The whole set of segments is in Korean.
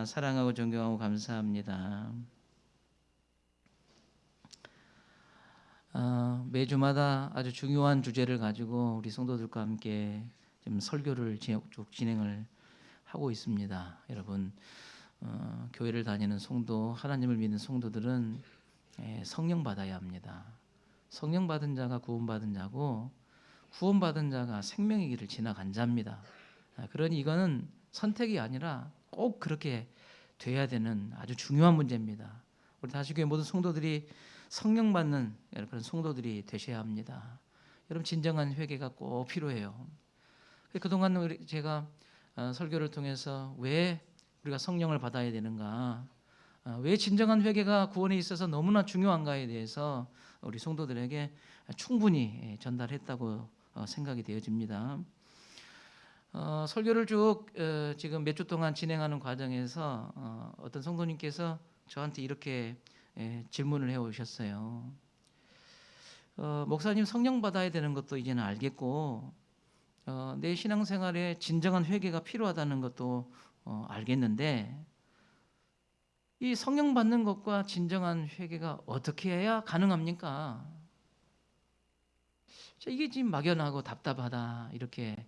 사랑하고 존경하고 감사합니다. 매주마다 아주 중요한 주제를 가지고 우리 성도들과 함께 좀 설교를 쭉 진행을 하고 있습니다. 여러분, 교회를 다니는 성도, 하나님을 믿는 성도들은 성령 받아야 합니다. 성령 받은 자가 구원받은 자고, 구원받은 자가 생명의 길을 지나간 자입니다. 그러니 이거는 선택이 아니라 꼭 그렇게 돼야 되는 아주 중요한 문제입니다. 우리 다시교회 모든 성도들이 성령 받는 그런 성도들이 되셔야 합니다. 여러분, 진정한 회개가 꼭 필요해요. 그동안 제가 설교를 통해서 왜 우리가 성령을 받아야 되는가, 왜 진정한 회개가 구원에 있어서 너무나 중요한가에 대해서 우리 성도들에게 충분히 전달했다고 생각이 되어집니다. 설교를 쭉 지금 몇 주 동안 진행하는 과정에서 어떤 성도님께서 저한테 이렇게 질문을 해오셨어요. 목사님, 성령 받아야 되는 것도 이제는 알겠고, 내 신앙생활에 진정한 회개가 필요하다는 것도 알겠는데, 이 성령 받는 것과 진정한 회개가 어떻게 해야 가능합니까? 이게 지금 막연하고 답답하다, 이렇게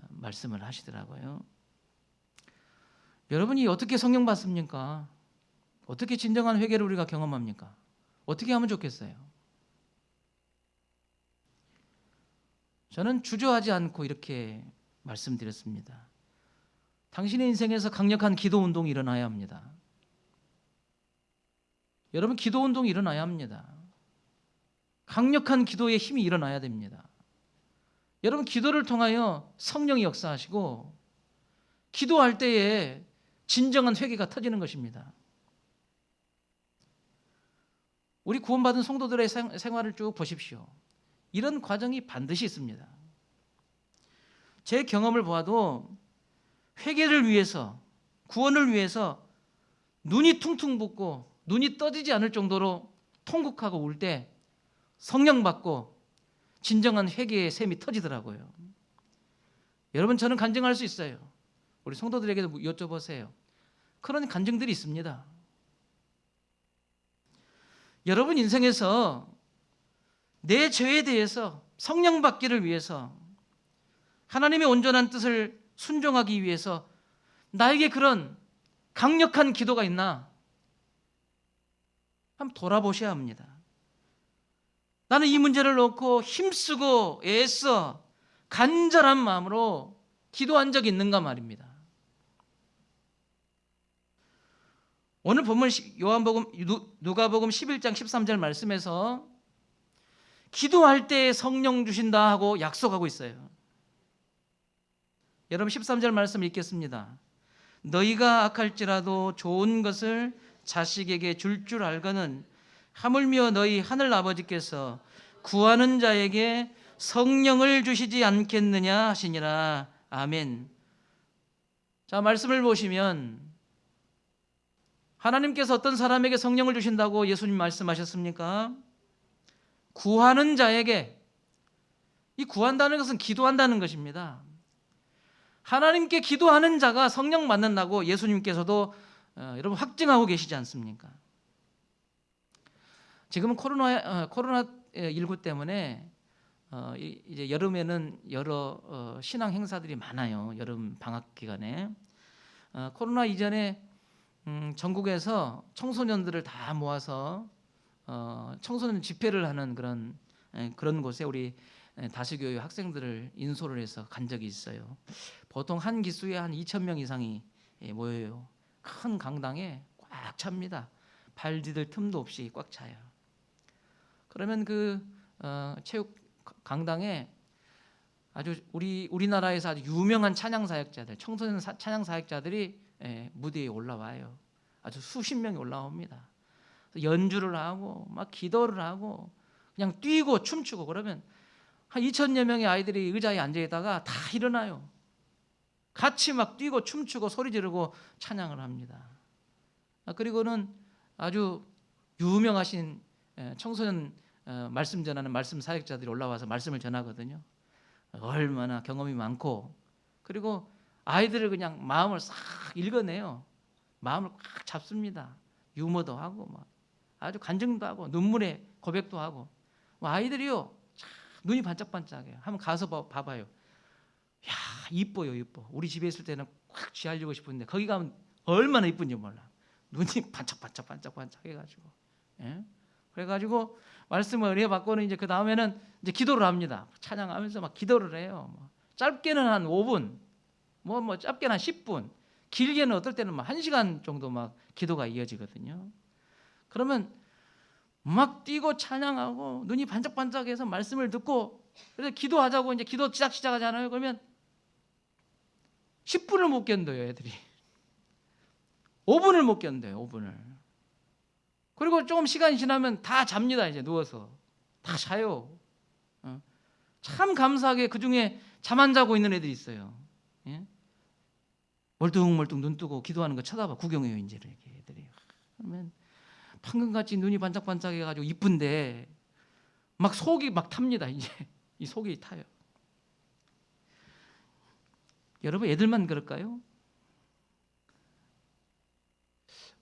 말씀을 하시더라고요. 여러분이 어떻게 성령 받습니까? 어떻게 진정한 회개를 우리가 경험합니까? 어떻게 하면 좋겠어요? 저는 주저하지 않고 이렇게 말씀드렸습니다. 당신의 인생에서 강력한 기도 운동이 일어나야 합니다. 여러분, 기도 운동이 일어나야 합니다. 강력한 기도의 힘이 일어나야 됩니다. 여러분, 기도를 통하여 성령이 역사하시고, 기도할 때에 진정한 회개가 터지는 것입니다. 우리 구원받은 성도들의 생활을 쭉 보십시오. 이런 과정이 반드시 있습니다. 제 경험을 보아도 회개를 위해서, 구원을 위해서 눈이 퉁퉁 붓고 눈이 떠지지 않을 정도로 통곡하고 울 때 성령 받고 진정한 회개의 샘이 터지더라고요. 여러분, 저는 간증할 수 있어요. 우리 성도들에게도 여쭤보세요. 그런 간증들이 있습니다. 여러분 인생에서 내 죄에 대해서 성령 받기를 위해서, 하나님의 온전한 뜻을 순종하기 위해서 나에게 그런 강력한 기도가 있나? 한번 돌아보셔야 합니다. 나는 이 문제를 놓고 힘쓰고 애써 간절한 마음으로 기도한 적이 있는가 말입니다. 오늘 본문 누가복음 11장 13절 말씀에서 기도할 때 성령 주신다 하고 약속하고 있어요. 여러분, 13절 말씀 읽겠습니다. 너희가 악할지라도 좋은 것을 자식에게 줄 알거는 하물며 너희 하늘 아버지께서 구하는 자에게 성령을 주시지 않겠느냐 하시니라. 아멘. 자, 말씀을 보시면 하나님께서 어떤 사람에게 성령을 주신다고 예수님 말씀하셨습니까? 구하는 자에게. 이 구한다는 것은 기도한다는 것입니다. 하나님께 기도하는 자가 성령 받는다고 예수님께서도 여러분 확증하고 계시지 않습니까? 지금은 코로나19 때문에 이제 여름에는 여러 신앙 행사들이 많아요. 여름 방학 기간에. 코로나 이전에 전국에서 청소년들을 다 모아서 청소년 집회를 하는 그런 곳에 우리 다시교회 학생들을 인솔을 해서 간 적이 있어요. 보통 한 기수에 한 2,000명 이상이 모여요. 큰 강당에 꽉 찹니다. 발 디딜 틈도 없이 꽉 차요. 그러면 그 체육 강당에 아주 우리나라에서 아주 유명한 찬양 사역자들, 청소년 찬양 사역자들이 무대에 올라와요. 아주 수십 명이 올라옵니다. 연주를 하고 막 기도를 하고 그냥 뛰고 춤추고, 그러면 한 2,000여 명의 아이들이 의자에 앉아 있다가 다 일어나요. 같이 막 뛰고 춤추고 소리 지르고 찬양을 합니다. 그리고는 아주 유명하신 청소년 말씀 전하는 말씀 사역자들이 올라와서 말씀을 전하거든요. 얼마나 경험이 많고, 그리고 아이들을 그냥 마음을 싹 읽어내요. 마음을 꽉 잡습니다. 유머도 하고 막 아주 간증도 하고 눈물의 고백도 하고 아이들이요 참 눈이 반짝반짝해요. 한번 가서 봐봐요. 야 이뻐요 이뻐. 우리 집에 있을 때는 꽉 쥐하려고 싶은데 거기 가면 얼마나 이쁜지 몰라. 눈이 반짝반짝 해가지고 예? 그래가지고 말씀을 은혜 받고는 이제 그 다음에는 이제 기도를 합니다. 찬양하면서 막 기도를 해요. 뭐 짧게는 한 5분, 뭐 짧게는 한 10분, 길게는 어떨 때는 막 1시간 정도 막 기도가 이어지거든요. 그러면 막 뛰고 찬양하고 눈이 반짝반짝해서 말씀을 듣고 그래서 기도하자고 이제 기도 시작하잖아요. 그러면 10분을 못 견뎌요, 애들이. 5분을 못 견뎌요, 5분을. 그리고 조금 시간이 지나면 다 잡니다, 이제 누워서. 다 자요. 참 감사하게 그 중에 잠 안 자고 있는 애들이 있어요. 예? 멀뚱멀뚱 눈 뜨고 기도하는 거 쳐다봐, 구경해요, 이제 이렇게 애들이. 그러면 방금같이 눈이 반짝반짝해가지고 이쁜데 막 속이 막 탑니다, 이제. 이 속이 타요. 여러분, 애들만 그럴까요?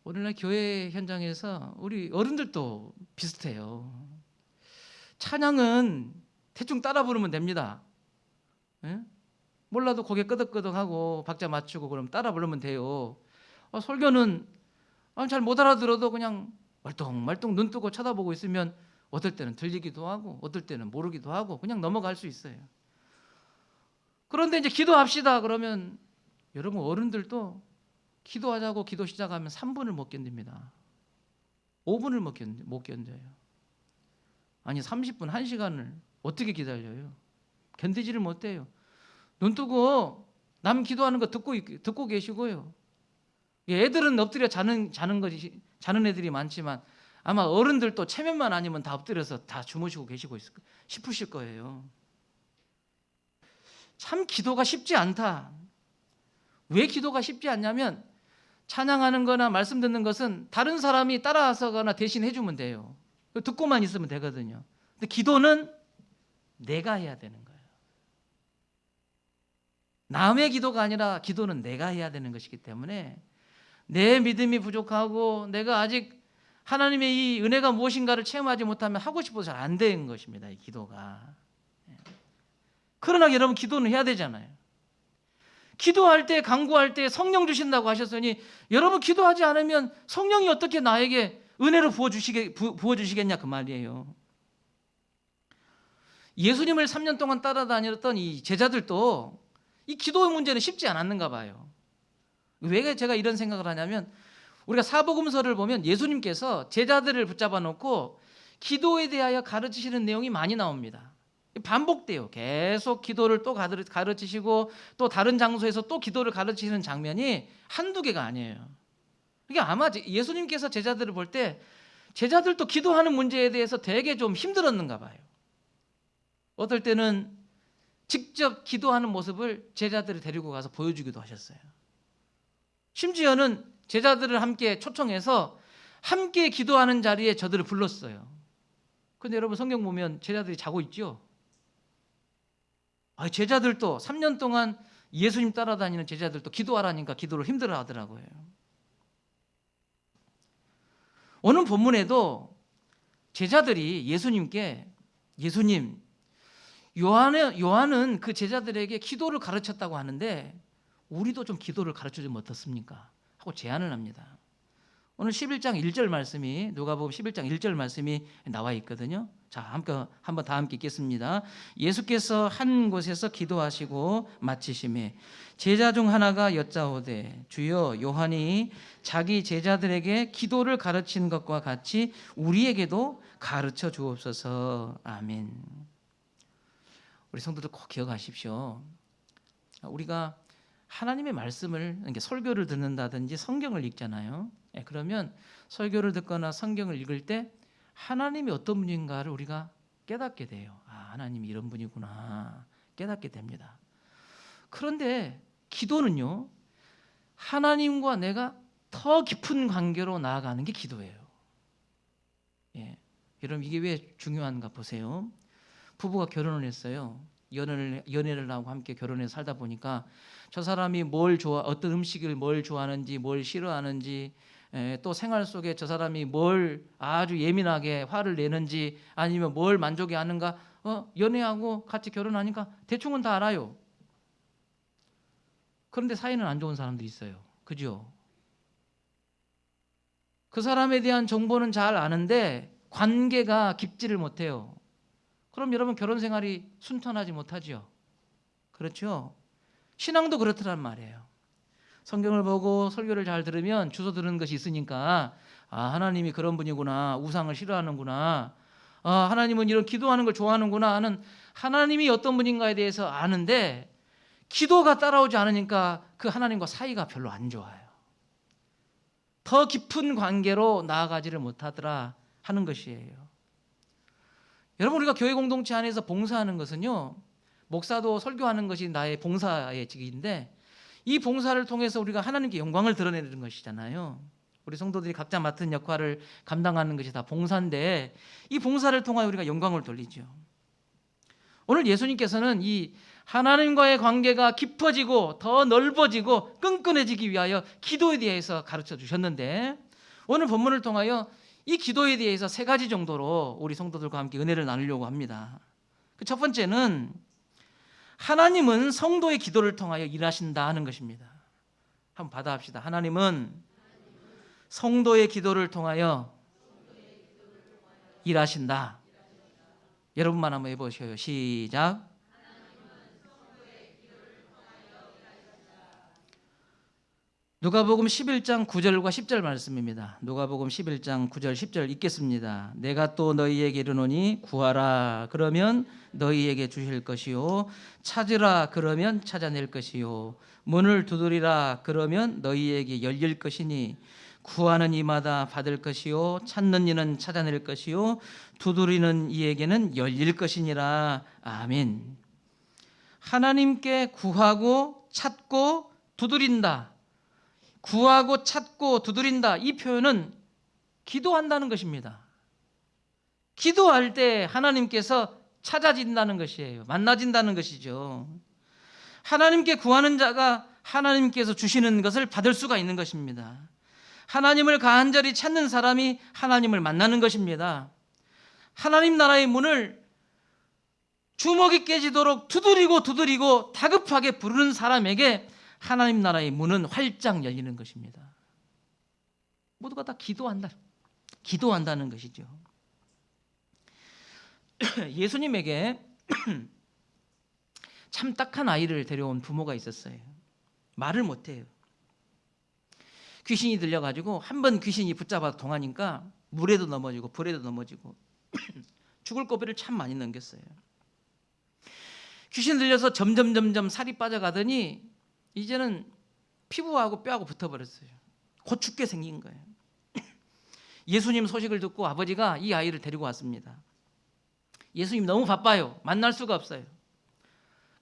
오늘날 교회 현장에서 우리 어른들도 비슷해요. 찬양은 대충 따라 부르면 됩니다. 예? 몰라도 고개 끄덕끄덕하고 박자 맞추고 그럼 따라 부르면 돼요. 설교는 잘 못 알아들어도 그냥 말똥말똥 눈 뜨고 쳐다보고 있으면 어떨 때는 들리기도 하고 어떨 때는 모르기도 하고 그냥 넘어갈 수 있어요. 그런데 이제 기도합시다 그러면 여러분 어른들도 기도하자고 기도 시작하면 3분을 못 견딥니다. 5분을 못 견뎌요. 아니 30분, 1시간을 어떻게 기다려요? 견디지를 못해요. 눈 뜨고 남 기도하는 거 듣고 계시고요. 애들은 엎드려 자는 애들이 많지만 아마 어른들도 체면만 아니면 다 엎드려서 다 주무시고 계시고 싶으실 거예요. 참 기도가 쉽지 않다. 왜 기도가 쉽지 않냐면 찬양하는 거나 말씀 듣는 것은 다른 사람이 따라서거나 대신 해주면 돼요. 듣고만 있으면 되거든요. 근데 기도는 내가 해야 되는 거예요. 남의 기도가 아니라 기도는 내가 해야 되는 것이기 때문에 내 믿음이 부족하고 내가 아직 하나님의 이 은혜가 무엇인가를 체험하지 못하면 하고 싶어서 잘 안 되는 것입니다. 이 기도가. 그러나 여러분 기도는 해야 되잖아요. 기도할 때 간구할 때 성령 주신다고 하셨으니 여러분 기도하지 않으면 성령이 어떻게 나에게 은혜를 부어주시겠냐 그 말이에요. 예수님을 3년 동안 따라다녔던 이 제자들도 이 기도의 문제는 쉽지 않았는가 봐요. 왜 제가 이런 생각을 하냐면 우리가 사복음서를 보면 예수님께서 제자들을 붙잡아 놓고 기도에 대하여 가르치시는 내용이 많이 나옵니다. 반복돼요. 계속 기도를 또 가르치시고 또 다른 장소에서 또 기도를 가르치시는 장면이 한두 개가 아니에요. 그러니까 아마 예수님께서 제자들을 볼 때 제자들도 기도하는 문제에 대해서 되게 좀 힘들었는가 봐요. 어떨 때는 직접 기도하는 모습을 제자들을 데리고 가서 보여주기도 하셨어요. 심지어는 제자들을 함께 초청해서 함께 기도하는 자리에 저들을 불렀어요. 그런데 여러분 성경 보면 제자들이 자고 있죠. 제자들도 3년 동안 예수님 따라다니는 제자들도 기도하라니까 기도를 힘들어 하더라고요. 오늘 본문에도 제자들이 예수님께 예수님, 요한은 그 제자들에게 기도를 가르쳤다고 하는데 우리도 좀 기도를 가르쳐주면 어떻습니까? 하고 제안을 합니다. 오늘 11장 1절 말씀이 누가복음 11장 1절 말씀이 나와 있거든요. 자, 한번 다 함께 읽겠습니다. 예수께서 한 곳에서 기도하시고 마치심에 제자 중 하나가 여짜오되 주여 요한이 자기 제자들에게 기도를 가르치는 것과 같이 우리에게도 가르쳐 주옵소서. 아멘. 우리 성도들 꼭 기억하십시오. 우리가 하나님의 말씀을 설교를 듣는다든지 성경을 읽잖아요. 그러면 설교를 듣거나 성경을 읽을 때 하나님이 어떤 분인가를 우리가 깨닫게 돼요. 하나님이 이런 분이구나 깨닫게 됩니다. 그런데 기도는요, 하나님과 내가 더 깊은 관계로 나아가는 게 기도예요. 여러분 이게 왜 중요한가 보세요. 부부가 결혼을 했어요. 연애를 하고 함께 결혼해서 살다 보니까 저 사람이 어떤 음식을 뭘 좋아하는지, 뭘 싫어하는지, 또 생활 속에 저 사람이 뭘 아주 예민하게 화를 내는지, 아니면 뭘 만족해 하는가, 연애하고 같이 결혼하니까 대충은 다 알아요. 그런데 사이는 안 좋은 사람도 있어요. 그죠? 그 사람에 대한 정보는 잘 아는데 관계가 깊지를 못해요. 그럼 여러분 결혼 생활이 순탄하지 못하죠. 그렇죠? 신앙도 그렇더란 말이에요. 성경을 보고 설교를 잘 들으면 주워 들은 것이 있으니까 하나님이 그런 분이구나, 우상을 싫어하는구나, 하나님은 이런 기도하는 걸 좋아하는구나 하는, 하나님이 어떤 분인가에 대해서 아는데 기도가 따라오지 않으니까 그 하나님과 사이가 별로 안 좋아요. 더 깊은 관계로 나아가지를 못하더라 하는 것이에요. 여러분, 우리가 교회 공동체 안에서 봉사하는 것은요, 목사도 설교하는 것이 나의 봉사의 직인데, 이 봉사를 통해서 우리가 하나님께 영광을 드러내는 것이잖아요. 우리 성도들이 각자 맡은 역할을 감당하는 것이 다 봉사인데, 이 봉사를 통하여 우리가 영광을 돌리죠. 오늘 예수님께서는 이 하나님과의 관계가 깊어지고 더 넓어지고 끈끈해지기 위하여 기도에 대해서 가르쳐 주셨는데, 오늘 본문을 통하여 이 기도에 대해서 3가지 정도로 우리 성도들과 함께 은혜를 나누려고 합니다. 그 첫 번째는 하나님은 성도의 기도를 통하여 일하신다 하는 것입니다. 한번 받아합시다. 하나님은 성도의 기도를 통하여 일하신다. 여러분만 한번 해보셔요. 시작. 누가복음 11장 9절과 10절 말씀입니다. 누가복음 11장 9절 10절 읽겠습니다. 내가 또 너희에게 이르노니 구하라 그러면 너희에게 주실 것이요, 찾으라 그러면 찾아낼 것이요, 문을 두드리라 그러면 너희에게 열릴 것이니 구하는 이마다 받을 것이요, 찾는 이는 찾아낼 것이요, 두드리는 이에게는 열릴 것이니라. 아멘. 하나님께 구하고 찾고 두드린다, 구하고 찾고 두드린다, 이 표현은 기도한다는 것입니다. 기도할 때 하나님께서 찾아진다는 것이에요. 만나진다는 것이죠. 하나님께 구하는 자가 하나님께서 주시는 것을 받을 수가 있는 것입니다. 하나님을 간절히 찾는 사람이 하나님을 만나는 것입니다. 하나님 나라의 문을 주먹이 깨지도록 두드리고 다급하게 부르는 사람에게 하나님 나라의 문은 활짝 열리는 것입니다. 모두가 다 기도한다는 것이죠. 예수님에게 참 딱한 아이를 데려온 부모가 있었어요. 말을 못해요. 귀신이 들려가지고 한번 귀신이 붙잡아서 동하니까 물에도 넘어지고 불에도 넘어지고 죽을 고비를 참 많이 넘겼어요. 귀신 들려서 점점 살이 빠져가더니 이제는 피부하고 뼈하고 붙어버렸어요. 곧 죽게 생긴 거예요. 예수님 소식을 듣고 아버지가 이 아이를 데리고 왔습니다. 예수님 너무 바빠요. 만날 수가 없어요.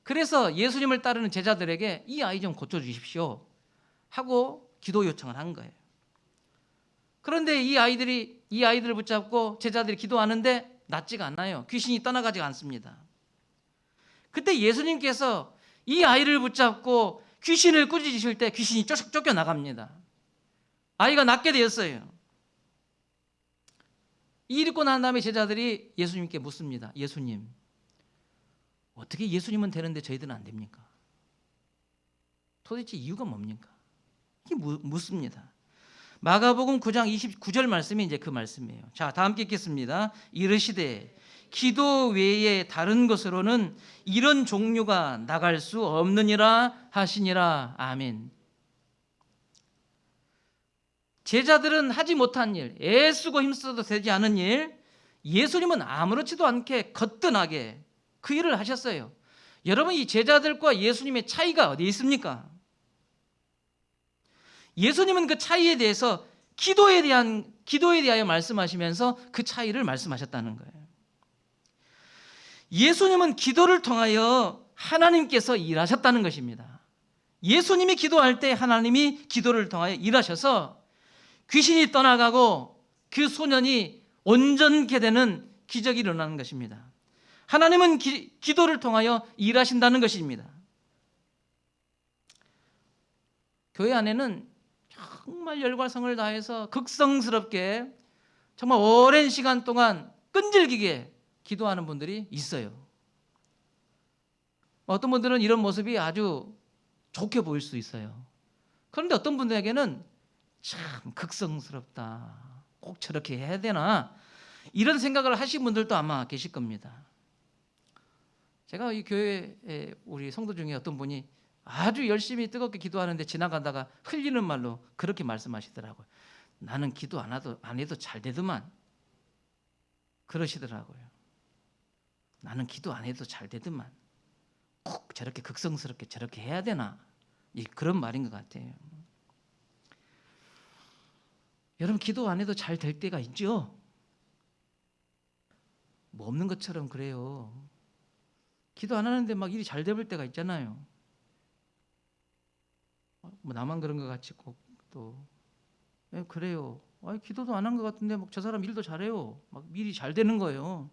그래서 예수님을 따르는 제자들에게 이 아이 좀 고쳐주십시오 하고 기도 요청을 한 거예요. 그런데 이 아이들을 붙잡고 제자들이 기도하는데 낫지가 않아요. 귀신이 떠나가지 않습니다. 그때 예수님께서 이 아이를 붙잡고 귀신을 꾸짖으실 때 귀신이 쫓겨나갑니다. 아이가 낫게 되었어요. 이 일 있고 난 다음에 제자들이 예수님께 묻습니다. 예수님, 어떻게 예수님은 되는데 저희들은 안 됩니까? 도대체 이유가 뭡니까? 이게 묻습니다. 마가복음 9장 29절 말씀이 이제 그 말씀이에요. 자, 다 함께 읽겠습니다. 이르시되 기도 외에 다른 것으로는 이런 종류가 나갈 수 없느니라 하시니라. 아멘. 제자들은 하지 못한 일, 애쓰고 힘써도 되지 않은 일, 예수님은 아무렇지도 않게 거뜬하게 그 일을 하셨어요. 여러분, 이 제자들과 예수님의 차이가 어디 있습니까? 예수님은 그 차이에 대해서 기도에 대하여 말씀하시면서 그 차이를 말씀하셨다는 거예요. 예수님은 기도를 통하여 하나님께서 일하셨다는 것입니다. 예수님이 기도할 때 하나님이 기도를 통하여 일하셔서 귀신이 떠나가고 그 소년이 온전케 되는 기적이 일어나는 것입니다. 하나님은 기도를 통하여 일하신다는 것입니다. 교회 안에는 정말 열과 성을 다해서 극성스럽게 정말 오랜 시간 동안 끈질기게 기도하는 분들이 있어요. 어떤 분들은 이런 모습이 아주 좋게 보일 수 있어요. 그런데 어떤 분들에게는 참 극성스럽다, 꼭 저렇게 해야 되나, 이런 생각을 하신 분들도 아마 계실 겁니다. 제가 이 교회에 우리 성도 중에 어떤 분이 아주 열심히 뜨겁게 기도하는데 지나가다가 흘리는 말로 그렇게 말씀하시더라고요. 나는 기도 안 해도 잘 되더만. 그러시더라고요. 나는 기도 안 해도 잘 되더만. 꼭 저렇게 극성스럽게 저렇게 해야 되나? 그런 말인 것 같아요. 여러분, 기도 안 해도 잘 될 때가 있죠? 뭐 없는 것처럼 그래요. 기도 안 하는데 막 일이 잘 될 때가 있잖아요. 뭐 나만 그런 것 같이 꼭 또 그래요. 기도도 안 한 것 같은데 막 저 사람 일도 잘해요. 막 일이 잘 되는 거예요.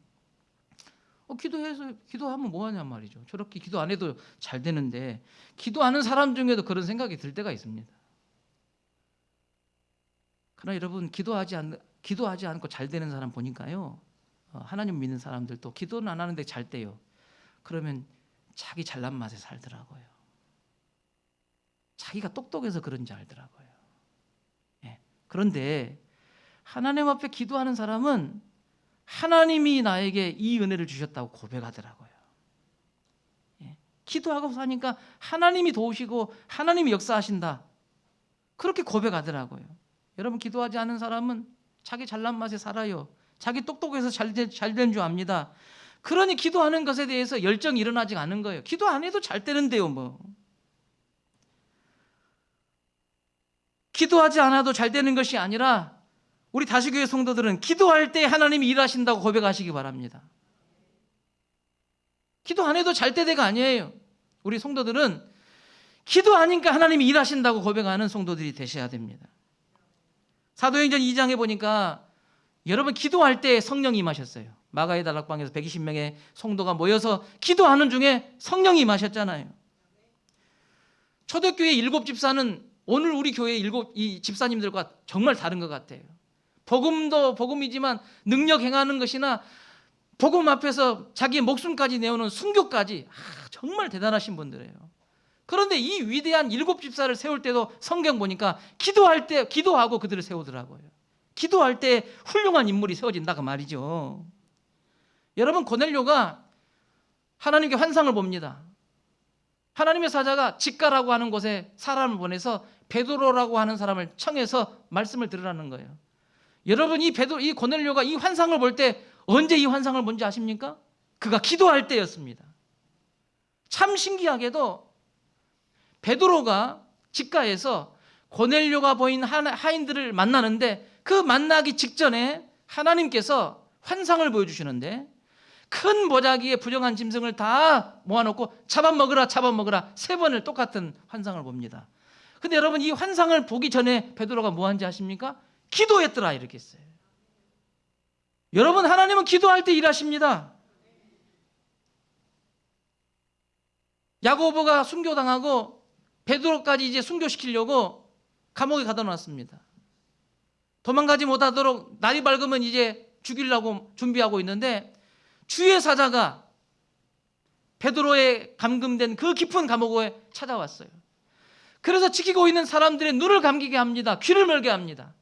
기도하면 뭐 하냔 말이죠. 저렇게 기도 안 해도 잘 되는데, 기도하는 사람 중에도 그런 생각이 들 때가 있습니다. 그러나 여러분, 기도하지 않고 잘 되는 사람 보니까요, 하나님 믿는 사람들도 기도는 안 하는데 잘 돼요. 그러면 자기 잘난 맛에 살더라고요. 자기가 똑똑해서 그런지 알더라고요. 그런데 하나님 앞에 기도하는 사람은 하나님이 나에게 이 은혜를 주셨다고 고백하더라고요. 기도하고 사니까 하나님이 도우시고 하나님이 역사하신다, 그렇게 고백하더라고요. 여러분, 기도하지 않은 사람은 자기 잘난 맛에 살아요. 자기 똑똑해서 잘 된 줄 압니다. 그러니 기도하는 것에 대해서 열정이 일어나지 않은 거예요. 기도 안 해도 잘 되는데요, 뭐. 기도하지 않아도 잘 되는 것이 아니라 우리 다시교회 성도들은 기도할 때 하나님이 일하신다고 고백하시기 바랍니다. 기도 안 해도 잘 때가 아니에요. 우리 성도들은 기도하니까 하나님이 일하신다고 고백하는 성도들이 되셔야 됩니다. 사도행전 2장에 보니까 여러분, 기도할 때 성령이 임하셨어요. 마가의 다락방에서 120명의 성도가 모여서 기도하는 중에 성령이 임하셨잖아요. 초대교회 7집사는 오늘 우리 교회 이 집사님들과 정말 다른 것 같아요. 복음도 복음이지만 능력 행하는 것이나 복음 앞에서 자기의 목숨까지 내오는 순교까지 정말 대단하신 분들이에요. 그런데 이 위대한 7집사를 세울 때도 성경 보니까 기도할 때 기도하고 그들을 세우더라고요. 기도할 때 훌륭한 인물이 세워진다, 그 말이죠. 여러분, 고넬료가 하나님께 환상을 봅니다. 하나님의 사자가 직가라고 하는 곳에 사람을 보내서 베드로라고 하는 사람을 청해서 말씀을 들으라는 거예요. 여러분, 이 고넬료가 이 환상을 볼 때 언제 이 환상을 본지 아십니까? 그가 기도할 때였습니다. 참 신기하게도 베드로가 직가에서 고넬료가 보인 하인들을 만나는데, 그 만나기 직전에 하나님께서 환상을 보여주시는데, 큰 보자기에 부정한 짐승을 다 모아놓고 잡아먹으라 3번을 똑같은 환상을 봅니다. 근데 여러분, 이 환상을 보기 전에 베드로가 뭐 한지 아십니까? 기도했더라, 이렇게 했어요. 여러분, 하나님은 기도할 때 일하십니다. 야고보가 순교당하고 베드로까지 이제 순교시키려고 감옥에 가둬 놨습니다. 도망가지 못하도록 날이 밝으면 이제 죽이려고 준비하고 있는데, 주의 사자가 베드로에 감금된 그 깊은 감옥에 찾아왔어요. 그래서 지키고 있는 사람들의 눈을 감기게 합니다. 귀를 멀게 합니다.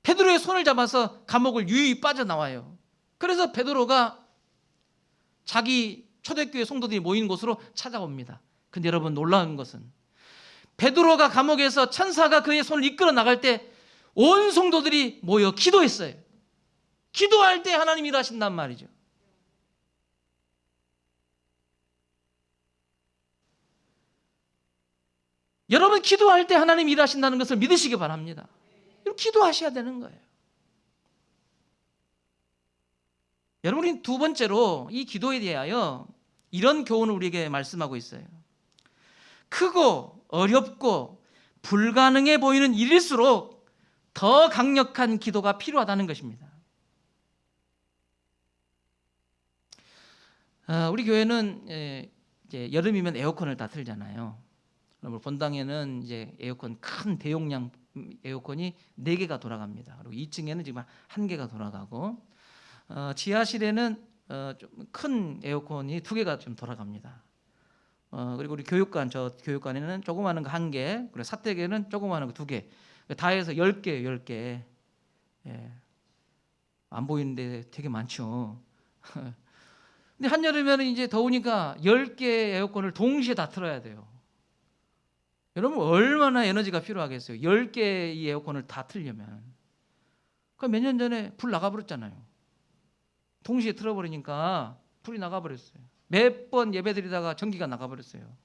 베드로의 손을 잡아서 감옥을 유유히 빠져나와요. 그래서 베드로가 자기 초대교회 성도들이 모인 곳으로 찾아옵니다. 근데 여러분, 놀라운 것은 베드로가 감옥에서 천사가 그의 손을 이끌어 나갈 때 온 성도들이 모여 기도했어요. 기도할 때 하나님이 일하신단 말이죠. 여러분, 기도할 때 하나님이 일하신다는 것을 믿으시기 바랍니다. 기도하셔야 되는 거예요. 여러분이 두 번째로 이 기도에 대하여 이런 교훈을 우리에게 말씀하고 있어요. 크고 어렵고 불가능해 보이는 일일수록 더 강력한 기도가 필요하다는 것입니다. 우리 교회는 이제 여름이면 에어컨을 다 틀잖아요. 그럼 본당에는 이제 에어컨 큰 대용량 에어컨이 4개가 돌아갑니다. 그리고 2층에는 지금 1개가 돌아가고 지하실에는 좀 큰 에어컨이 2개가 좀 돌아갑니다. 그리고 우리 교육관, 저 교육관에는 조그마한 거 1개, 그리고 사택에는 조그마한 거 2개, 다 해서 10개, 10개. 예. 안 보이는데 되게 많죠. 근데 한여름에는 이제 더우니까 10개 에어컨을 동시에 다 틀어야 돼요. 여러분 얼마나 에너지가 필요하겠어요. 10개 이 에어컨을 다 틀려면. 그 몇 년 전에 불 나가버렸잖아요. 동시에 틀어버리니까 불이 나가버렸어요. 몇 번 예배 드리다가 전기가 나가버렸어요.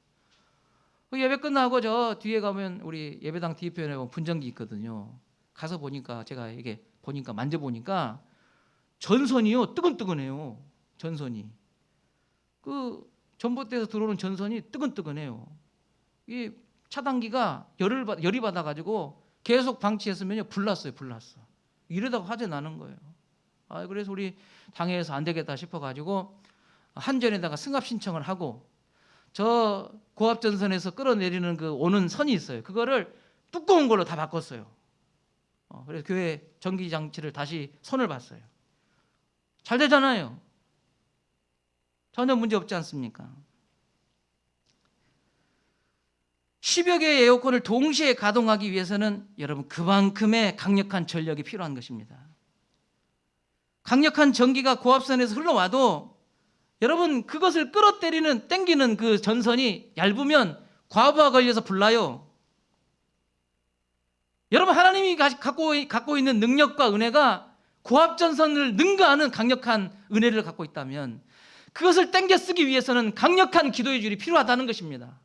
그 예배 끝나고 저 뒤에 가면 우리 예배당 뒤편에 보면 분전기 있거든요. 가서 보니까 제가 이게 보니까 만져보니까 전선이요 뜨끈뜨끈해요. 전선이 그 전봇대에서 들어오는 전선이 뜨끈뜨끈해요. 이 차단기가 열이 받아가지고 계속 방치했으면요 불났어요. 불났어. 이러다가 화재 나는 거예요. 그래서 우리 당회에서 안 되겠다 싶어가지고 한전에다가 승합 신청을 하고 저 고압전선에서 끌어내리는 그 오는 선이 있어요. 그거를 두꺼운 걸로 다 바꿨어요. 그래서 교회 전기 장치를 다시 손을 봤어요. 잘 되잖아요. 전혀 문제 없지 않습니까? 10여 개의 에어컨을 동시에 가동하기 위해서는 여러분 그만큼의 강력한 전력이 필요한 것입니다. 강력한 전기가 고압선에서 흘러와도 여러분 그것을 끌어때리는 땡기는 그 전선이 얇으면 과부하 걸려서 불나요. 여러분 하나님이 갖고 있는 능력과 은혜가 고압전선을 능가하는 강력한 은혜를 갖고 있다면 그것을 땡겨 쓰기 위해서는 강력한 기도의 줄이 필요하다는 것입니다.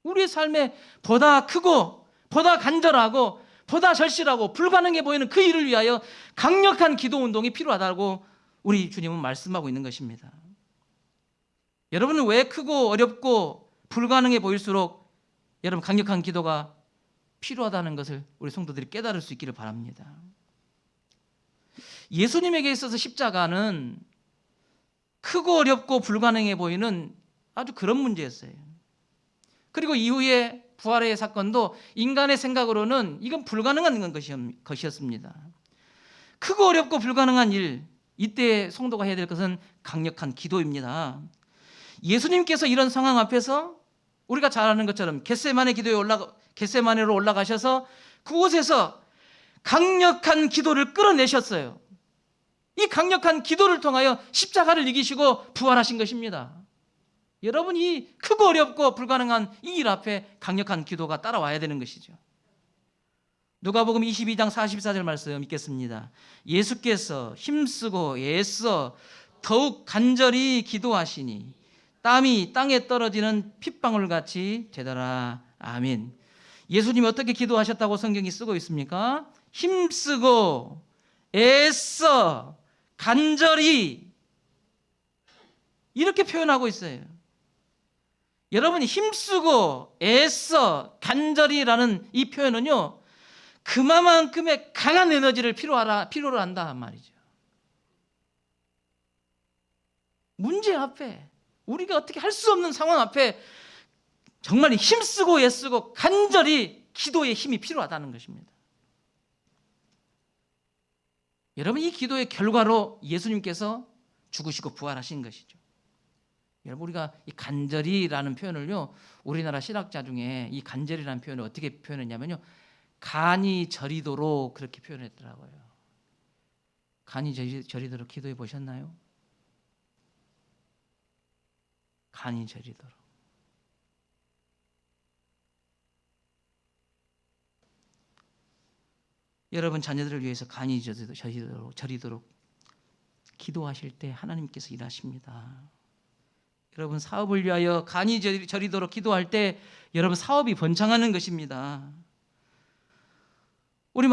우리의 삶에 보다 크고 보다 간절하고 보다 절실하고 불가능해 보이는 그 일을 위하여 강력한 기도 운동이 필요하다고 우리 주님은 말씀하고 있는 것입니다. 여러분은 왜 크고 어렵고 불가능해 보일수록 여러분 강력한 기도가 필요하다는 것을 우리 성도들이 깨달을 수 있기를 바랍니다. 예수님에게 있어서 십자가는 크고 어렵고 불가능해 보이는 아주 그런 문제였어요. 그리고 이후에 부활의 사건도 인간의 생각으로는 이건 불가능한 것이었습니다. 크고 어렵고 불가능한 일, 이때 성도가 해야 될 것은 강력한 기도입니다. 예수님께서 이런 상황 앞에서 우리가 잘 아는 것처럼 겟세마네로 올라가셔서 그곳에서 강력한 기도를 끌어내셨어요. 이 강력한 기도를 통하여 십자가를 이기시고 부활하신 것입니다. 여러분 이 크고 어렵고 불가능한 이 일 앞에 강력한 기도가 따라와야 되는 것이죠. 누가복음 22장 44절 말씀 읽겠습니다. 예수께서 힘쓰고 애써 더욱 간절히 기도하시니 땀이 땅에 떨어지는 핏방울같이 되더라. 아멘. 예수님이 어떻게 기도하셨다고 성경이 쓰고 있습니까? 힘쓰고 애써 간절히 이렇게 표현하고 있어요. 여러분이 힘쓰고 애써 간절히라는 이 표현은요 그만큼의 강한 에너지를 필요로 한다 말이죠. 문제 앞에 우리가 어떻게 할 수 없는 상황 앞에 정말 힘쓰고 애쓰고 간절히 기도의 힘이 필요하다는 것입니다. 여러분 이 기도의 결과로 예수님께서 죽으시고 부활하신 것이죠. 여러분 우리가 이 간절히라는 표현을요 우리나라 신학자 중에 이 간절히라는 표현을 어떻게 표현했냐면요 간이 저리도록 그렇게 표현했더라고요. 간이 저리도록 기도해 보셨나요? 간이 저리도록. 여러분 자녀들을 위해서 간이 저리도록 기도하실 때 하나님께서 일하십니다. 여러분 사업을 위하여 간이 저리도록 기도할 때 여러분 사업이 번창하는 것입니다. 우리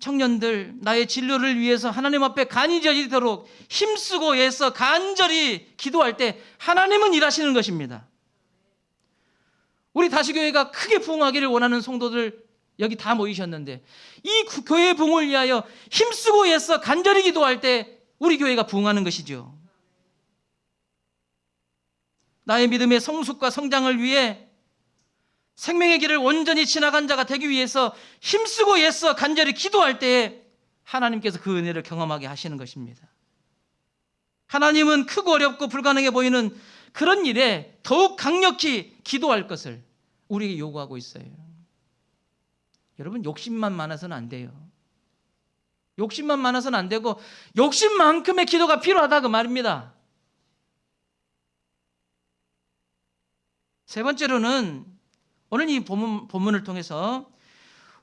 청년들 나의 진로를 위해서 하나님 앞에 간이 저리도록 힘쓰고 애써 간절히 기도할 때 하나님은 일하시는 것입니다. 우리 다시교회가 크게 부흥하기를 원하는 성도들 여기 다 모이셨는데 이 교회의 부흥을 위하여 힘쓰고 애써 간절히 기도할 때 우리 교회가 부흥하는 것이죠. 나의 믿음의 성숙과 성장을 위해 생명의 길을 온전히 지나간 자가 되기 위해서 힘쓰고 애써 간절히 기도할 때에 하나님께서 그 은혜를 경험하게 하시는 것입니다. 하나님은 크고 어렵고 불가능해 보이는 그런 일에 더욱 강력히 기도할 것을 우리에게 요구하고 있어요. 여러분, 욕심만 많아서는 안 돼요. 욕심만 많아서는 안 되고 욕심만큼의 기도가 필요하다 그 말입니다. 세 번째로는 오늘 이 본문을 통해서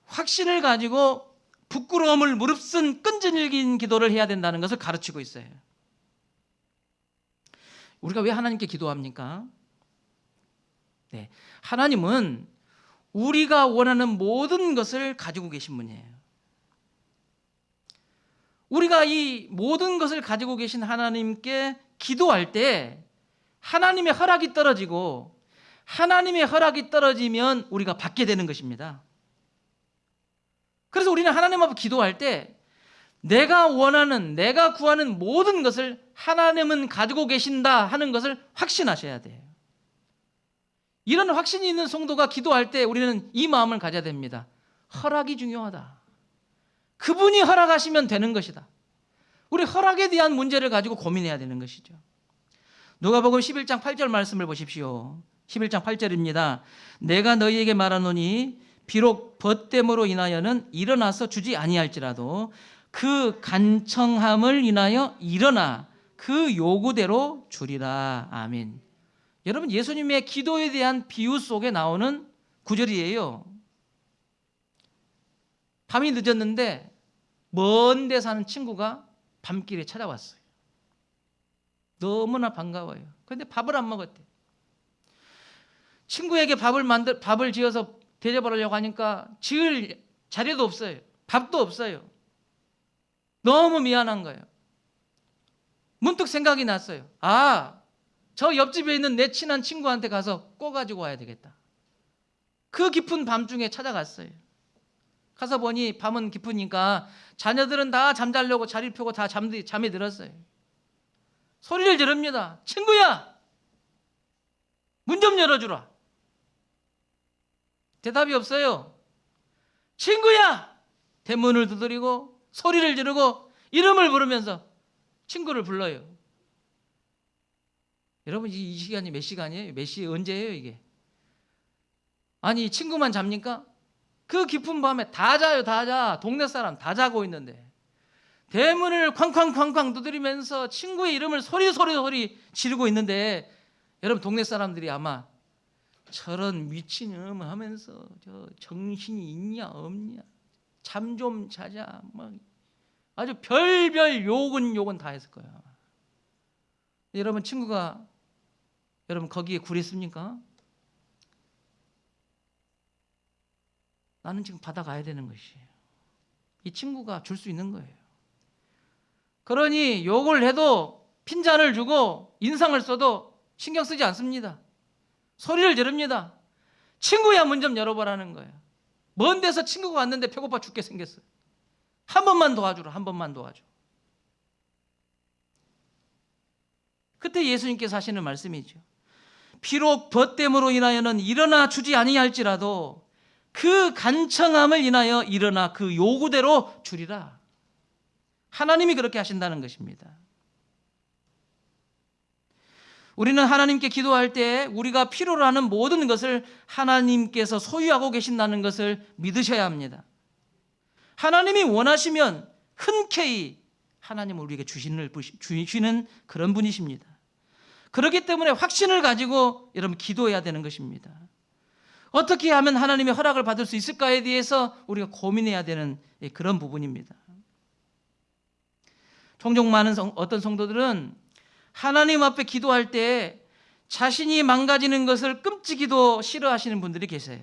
확신을 가지고 부끄러움을 무릅쓴 끈질긴 기도를 해야 된다는 것을 가르치고 있어요. 우리가 왜 하나님께 기도합니까? 네, 하나님은 우리가 원하는 모든 것을 가지고 계신 분이에요. 우리가 이 모든 것을 가지고 계신 하나님께 기도할 때 하나님의 허락이 떨어지고 하나님의 허락이 떨어지면 우리가 받게 되는 것입니다. 그래서 우리는 하나님 앞에 기도할 때 내가 원하는, 내가 구하는 모든 것을 하나님은 가지고 계신다 하는 것을 확신하셔야 돼요. 이런 확신이 있는 성도가 기도할 때 우리는 이 마음을 가져야 됩니다. 허락이 중요하다. 그분이 허락하시면 되는 것이다. 우리 허락에 대한 문제를 가지고 고민해야 되는 것이죠. 누가복음 11장 8절 말씀을 보십시오. 11장 8절입니다. 내가 너희에게 말하노니 비록 벗됨으로 인하여는 일어나서 주지 아니할지라도 그 간청함을 인하여 일어나 그 요구대로 주리라. 아멘. 여러분, 예수님의 기도에 대한 비유 속에 나오는 구절이에요. 밤이 늦었는데 먼 데 사는 친구가 밤길에 찾아왔어요. 너무나 반가워요. 그런데 밥을 안 먹었대. 친구에게 밥을 지어서 대접하려고 하니까 지을 자리도 없어요. 밥도 없어요. 너무 미안한 거예요. 문득 생각이 났어요. 저 옆집에 있는 내 친한 친구한테 가서 꼬가지고 와야 되겠다. 그 깊은 밤중에 찾아갔어요. 가서 보니 밤은 깊으니까 자녀들은 다 잠자려고 자리를 펴고 다 잠에 들었어요. 소리를 지릅니다. 친구야, 문 좀 열어주라. 대답이 없어요. 친구야! 대문을 두드리고 소리를 지르고 이름을 부르면서 친구를 불러요. 여러분, 이 시간이 몇 시간이에요? 몇 시, 언제예요 이게? 아니, 친구만 잡니까? 그 깊은 밤에 다 자요. 다 자. 동네 사람 다 자고 있는데 대문을 쾅쾅쾅쾅 두드리면서 친구의 이름을 소리 지르고 있는데 여러분, 동네 사람들이 아마 저런 미친놈 하면서 저 정신이 있냐 없냐, 잠 좀 자자, 막 아주 별별 욕은 다 했을 거예요. 여러분, 친구가 여러분 거기에 굴했습니까? 나는 지금 받아가야 되는 것이에요. 이 친구가 줄 수 있는 거예요. 그러니 욕을 해도 핀잔을 주고 인상을 써도 신경 쓰지 않습니다. 소리를 지릅니다. 친구야, 문 좀 열어보라는 거예요. 먼 데서 친구가 왔는데 배고파 죽게 생겼어요. 한 번만 도와주라. 한 번만 도와줘. 그때 예수님께서 하시는 말씀이죠. 비록 벗됨으로 인하여는 일어나 주지 아니할지라도 그 간청함을 인하여 일어나 그 요구대로 주리라. 하나님이 그렇게 하신다는 것입니다. 우리는 하나님께 기도할 때 우리가 필요로 하는 모든 것을 하나님께서 소유하고 계신다는 것을 믿으셔야 합니다. 하나님이 원하시면 흔쾌히 하나님은 우리에게 주시는 그런 분이십니다. 그렇기 때문에 확신을 가지고 여러분 기도해야 되는 것입니다. 어떻게 하면 하나님의 허락을 받을 수 있을까에 대해서 우리가 고민해야 되는 그런 부분입니다. 종종 많은 어떤 성도들은 하나님 앞에 기도할 때 자신이 망가지는 것을 끔찍이도 싫어하시는 분들이 계세요.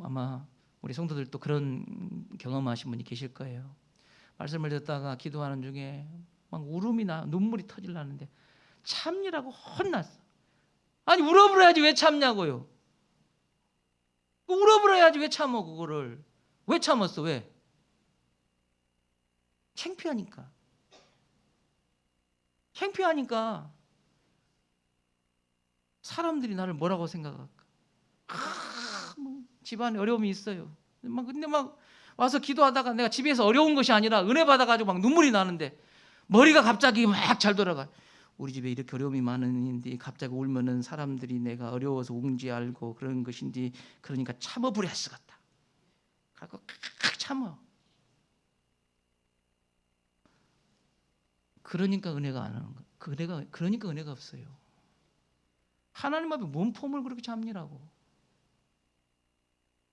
아마 우리 성도들도 그런 경험하신 분이 계실 거예요. 말씀을 듣다가 기도하는 중에 막 울음이나 눈물이 터지려는데 참으라고 혼났어. 아니, 울어버려야지 왜 참냐고요. 울어버려야지 왜 참어. 그거를 왜 참았어? 왜? 창피하니까. 창피하니까 사람들이 나를 뭐라고 생각할까? 뭐 집안에 어려움이 있어요. 근데 막 와서 기도하다가 내가 집에서 어려운 것이 아니라 은혜 받아가지고 막 눈물이 나는데 머리가 갑자기 막 잘 돌아가. 우리 집에 이렇게 어려움이 많은데 갑자기 울면은 사람들이 내가 어려워서 운지 알고 그런 것인지, 그러니까 참아버려 할 것 같다. 그래서 칵 참아. 그러니까 은혜가 안 하는 거야. 그러니까 은혜가 없어요. 하나님 앞에 뭔 폼을 그렇게 잡니라고.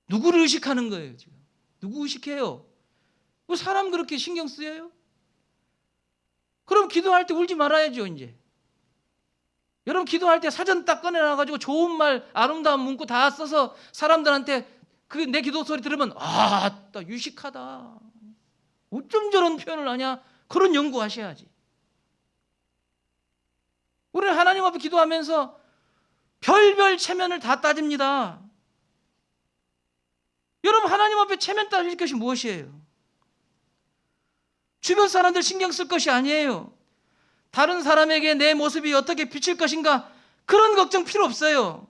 누구를 의식하는 거예요 지금? 누구 의식해요? 뭐 사람 그렇게 신경 쓰여요? 그럼 기도할 때 울지 말아야죠 이제. 여러분 기도할 때 사전 딱 꺼내놔가지고 좋은 말, 아름다운 문구 다 써서 사람들한테 그 내 기도 소리 들으면 나 유식하다. 어쩜 저런 표현을 하냐? 그런 연구하셔야지. 우리는 하나님 앞에 기도하면서 별별 체면을 다 따집니다. 여러분 하나님 앞에 체면 따질 것이 무엇이에요? 주변 사람들 신경 쓸 것이 아니에요. 다른 사람에게 내 모습이 어떻게 비칠 것인가, 그런 걱정 필요 없어요.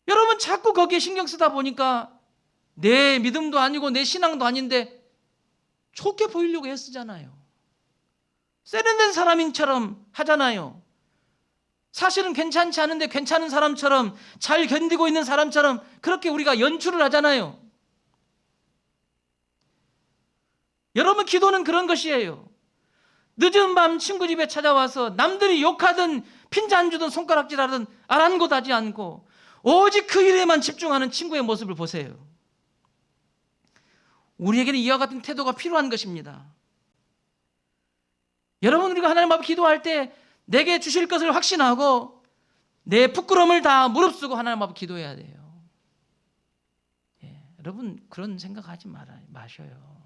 여러분 자꾸 거기에 신경 쓰다 보니까 내 믿음도 아니고 내 신앙도 아닌데 좋게 보이려고 애쓰잖아요. 세련된 사람인처럼 하잖아요. 사실은 괜찮지 않은데 괜찮은 사람처럼, 잘 견디고 있는 사람처럼 그렇게 우리가 연출을 하잖아요. 여러분 기도는 그런 것이에요. 늦은 밤 친구 집에 찾아와서 남들이 욕하든 핀잔 주든 손가락질하든 아랑곳하지 않고 오직 그 일에만 집중하는 친구의 모습을 보세요. 우리에게는 이와 같은 태도가 필요한 것입니다. 여러분 우리가 하나님 앞에 기도할 때 내게 주실 것을 확신하고 내 부끄러움을 다 무릅쓰고 하나님 앞에 기도해야 돼요. 여러분 그런 생각하지 마셔요.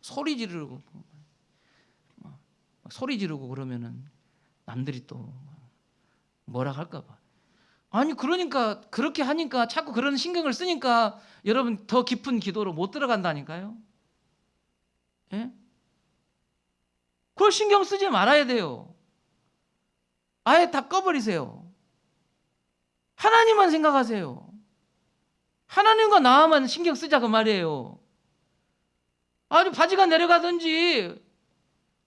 소리 지르고 그러면은 남들이 또 뭐라 할까 봐. 아니 그러니까 그렇게 하니까 자꾸 그런 신경을 쓰니까 여러분 더 깊은 기도로 못 들어간다니까요. 예? 그걸 신경 쓰지 말아야 돼요. 아예 다 꺼버리세요. 하나님만 생각하세요. 하나님과 나만 신경 쓰자 그 말이에요. 아주 바지가 내려가든지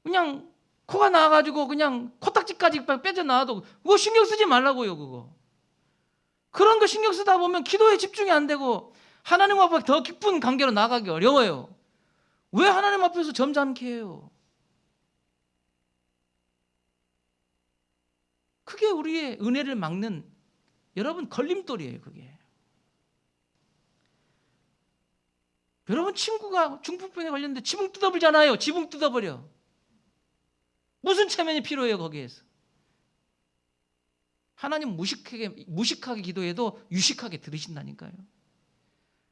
그냥 코가 나와가지고 그냥 코딱지까지 빼져나와도 그거 신경 쓰지 말라고요. 그런 거 신경 쓰다 보면 기도에 집중이 안 되고 하나님 앞에 더 깊은 관계로 나가기 어려워요. 왜 하나님 앞에서 점잖게 해요? 그게 우리의 은혜를 막는 여러분 걸림돌이에요. 그게. 여러분 친구가 중풍병에 걸렸는데 지붕 뜯어버리잖아요. 지붕 뜯어버려. 무슨 체면이 필요해요 거기에서? 하나님 무식하게 기도해도 유식하게 들으신다니까요.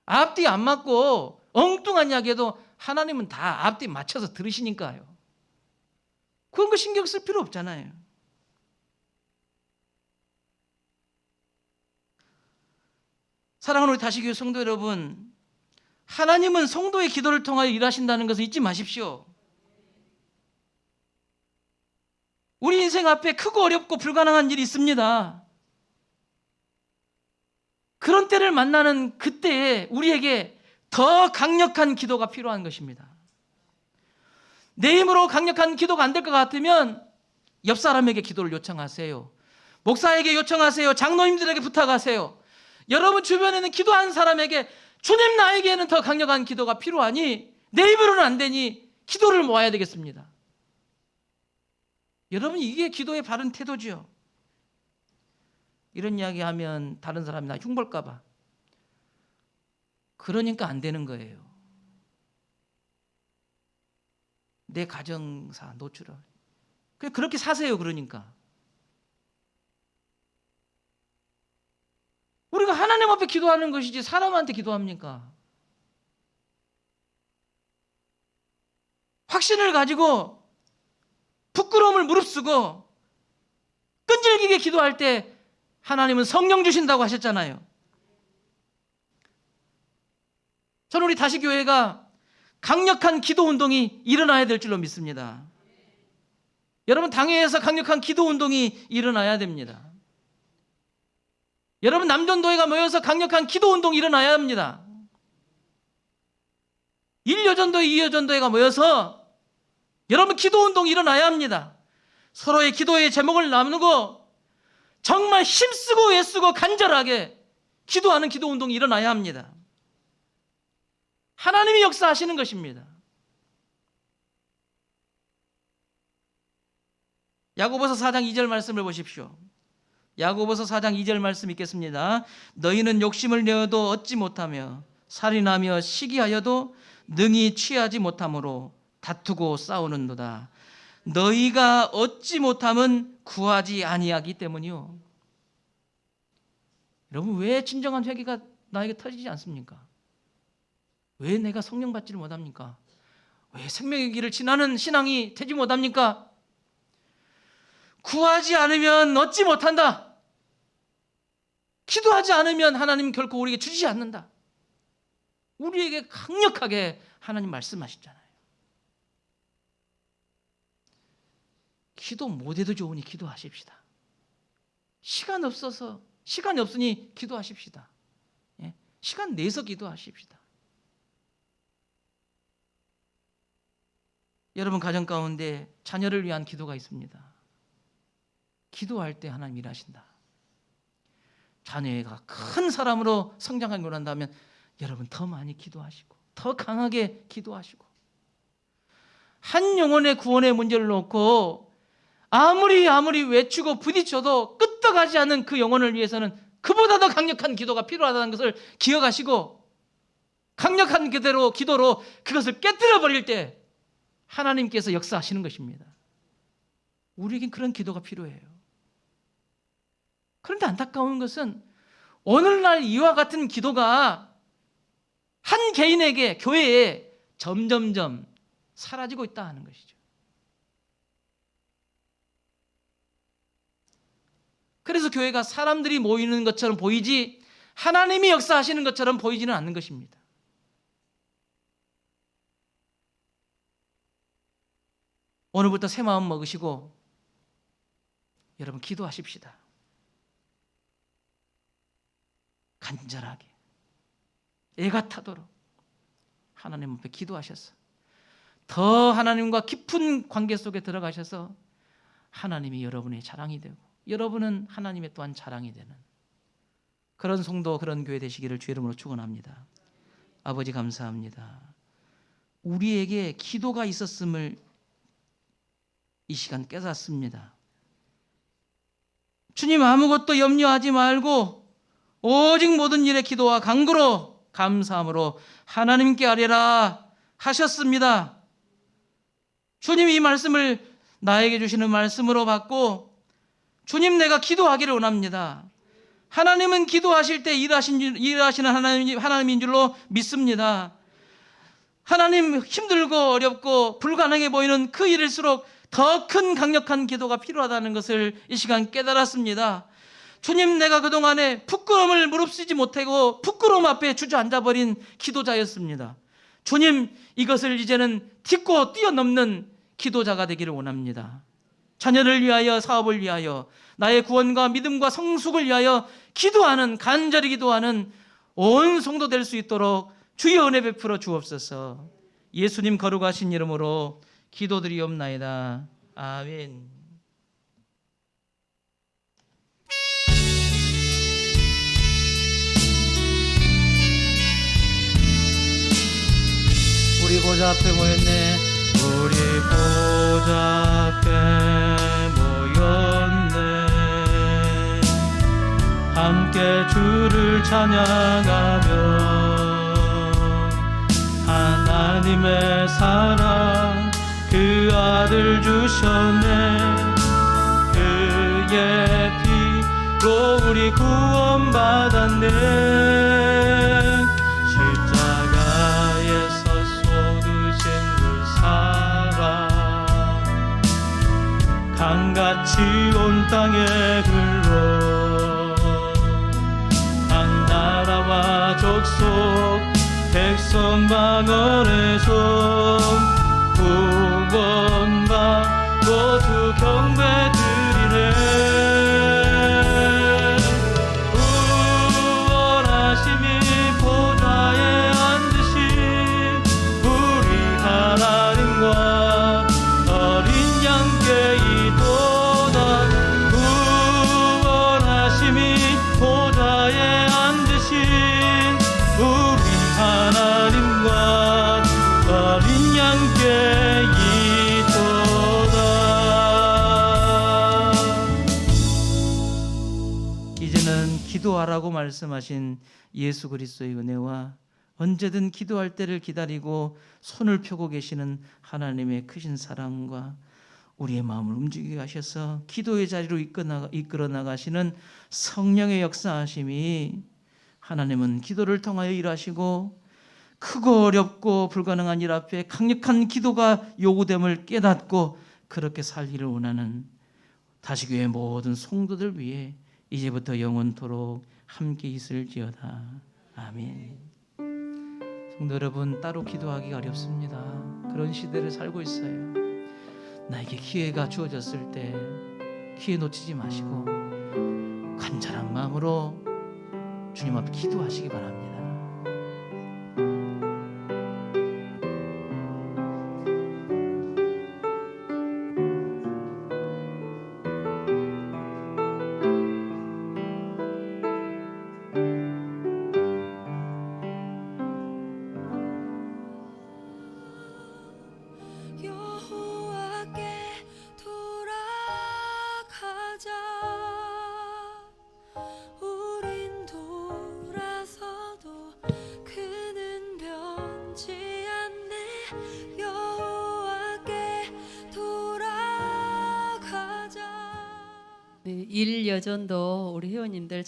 앞뒤 안 맞고 엉뚱한 이야기해도 하나님은 다 앞뒤 맞춰서 들으시니까요. 그런 거 신경 쓸 필요 없잖아요. 사랑하는 우리 다시교회 성도 여러분, 하나님은 성도의 기도를 통하여 일하신다는 것을 잊지 마십시오. 우리 인생 앞에 크고 어렵고 불가능한 일이 있습니다. 그런 때를 만나는 그때에 우리에게 더 강력한 기도가 필요한 것입니다. 내 힘으로 강력한 기도가 안 될 것 같으면 옆 사람에게 기도를 요청하세요. 목사에게 요청하세요. 장로님들에게 부탁하세요. 여러분 주변에는 기도하는 사람에게 주님 나에게는 더 강력한 기도가 필요하니 내 힘으로는 안 되니 기도를 모아야 되겠습니다. 여러분 이게 기도의 바른 태도죠. 이런 이야기하면 다른 사람이 나 흉볼까 봐. 그러니까 안 되는 거예요. 내 가정사 노출을. 그렇게 사세요. 그러니까. 우리가 하나님 앞에 기도하는 것이지 사람한테 기도합니까? 확신을 가지고 부끄러움을 무릅쓰고 끈질기게 기도할 때 하나님은 성령 주신다고 하셨잖아요. 저는 우리 다시교회가 강력한 기도 운동이 일어나야 될 줄로 믿습니다. 여러분, 당회에서 강력한 기도 운동이 일어나야 됩니다. 여러분, 남전도회가 모여서 강력한 기도 운동이 일어나야 합니다. 1여전도회, 2여전도회가 모여서 여러분 기도 운동이 일어나야 합니다. 서로의 기도의 제목을 나누고 정말 힘쓰고 애쓰고 간절하게 기도하는 기도 운동이 일어나야 합니다. 하나님이 역사하시는 것입니다. 야고보서 4장 2절 말씀을 보십시오. 야고보서 4장 2절 말씀 읽겠습니다. 너희는 욕심을 내어도 얻지 못하며 살인하며 시기하여도 능히 취하지 못함으로 다투고 싸우는도다. 너희가 얻지 못함은 구하지 아니하기 때문이요. 여러분, 왜 진정한 회개가 나에게 터지지 않습니까? 왜 내가 성령 받지를 못합니까? 왜 생명의 길을 지나는 신앙이 되지 못합니까? 구하지 않으면 얻지 못한다. 기도하지 않으면 하나님 결코 우리에게 주지 않는다. 우리에게 강력하게 하나님 말씀하시잖아요. 기도 못해도 좋으니 기도하십시다. 시간이 없으니 기도하십시다. 예? 시간 내서 기도하십시다. 여러분 가정 가운데 자녀를 위한 기도가 있습니다. 기도할 때 하나님 일하신다. 자녀가 큰 사람으로 성장하기 원한다면 여러분 더 많이 기도하시고 더 강하게 기도하시고, 한 영혼의 구원의 문제를 놓고 아무리 외치고 부딪혀도 끄떡하지 않는 그 영혼을 위해서는 그보다 더 강력한 기도가 필요하다는 것을 기억하시고 강력한 기도로 그것을 깨뜨려 버릴 때 하나님께서 역사하시는 것입니다. 우리에겐 그런 기도가 필요해요. 그런데 안타까운 것은 오늘날 이와 같은 기도가 한 개인에게, 교회에 점점점 사라지고 있다 하는 것이죠. 그래서 교회가 사람들이 모이는 것처럼 보이지 하나님이 역사하시는 것처럼 보이지는 않는 것입니다. 오늘부터 새 마음 먹으시고 여러분 기도하십시다. 간절하게 애가 타도록 하나님 앞에 기도하셔서 더 하나님과 깊은 관계 속에 들어가셔서 하나님이 여러분의 자랑이 되고 여러분은 하나님의 또한 자랑이 되는 그런 성도, 그런 교회 되시기를 주의 이름으로 축원합니다. 아버지 감사합니다. 우리에게 기도가 있었음을 이 시간 깨닫습니다. 주님, 아무것도 염려하지 말고 오직 모든 일에 기도와 간구로 감사함으로 하나님께 아뢰라 하셨습니다. 주님, 이 말씀을 나에게 주시는 말씀으로 받고 주님, 내가 기도하기를 원합니다. 하나님은 기도하실 때 일하시는 하나님인 줄로 믿습니다. 하나님, 힘들고 어렵고 불가능해 보이는 그 일일수록 더 큰 강력한 기도가 필요하다는 것을 이 시간 깨달았습니다. 주님, 내가 그동안에 부끄러움을 무릅쓰지 못하고 부끄러움 앞에 주저앉아버린 기도자였습니다. 주님, 이것을 이제는 딛고 뛰어넘는 기도자가 되기를 원합니다. 자녀를 위하여, 사업을 위하여, 나의 구원과 믿음과 성숙을 위하여 기도하는, 간절히 기도하는 온 성도 될 수 있도록 주의 은혜 베풀어 주옵소서. 예수님 거룩하신 이름으로 기도드리옵나이다. 아멘. 우리 보좌 앞에 모였네. 우리 보좌 앞에 모였네. 함께 주를 찬양하며 하나님의 사랑 그 아들 주셨네. 그의 피로 우리 구원받았네. 십자가에서 쏟으신 그 사랑 강같이 온 땅에 흘러 각 나라와 족속 백성 방언에서 구원받고 두 경배드리네. 구원하심이 보좌에 앉으신 우리 하나님과 어린 양께 이도다. 구원하심이 보좌에 앉으신 우리 하나님과 어린 양께 이도다. 이제는 기도하라고 말씀하신 예수 그리스도의 은혜와 언제든 기도할 때를 기다리고 손을 펴고 계시는 하나님의 크신 사랑과 우리의 마음을 움직이게 하셔서 기도의 자리로 이끌어 나가시는 성령의 역사하심이, 하나님은 기도를 통하여 일하시고 크고 어렵고 불가능한 일 앞에 강력한 기도가 요구됨을 깨닫고 그렇게 살기를 원하는 다시교회 모든 성도들 위해 이제부터 영원토록 함께 있을지어다. 아멘. 성도 여러분, 따로 기도하기가 어렵습니다. 그런 시대를 살고 있어요. 나에게 기회가 주어졌을 때 기회 놓치지 마시고 간절한 마음으로 주님 앞에 기도하시기 바랍니다. 여호와께 돌아가자. 우린 돌아서도 그는 변치 않네. 여호와께 돌아가자. 네, 일 여전도 우리 회원님들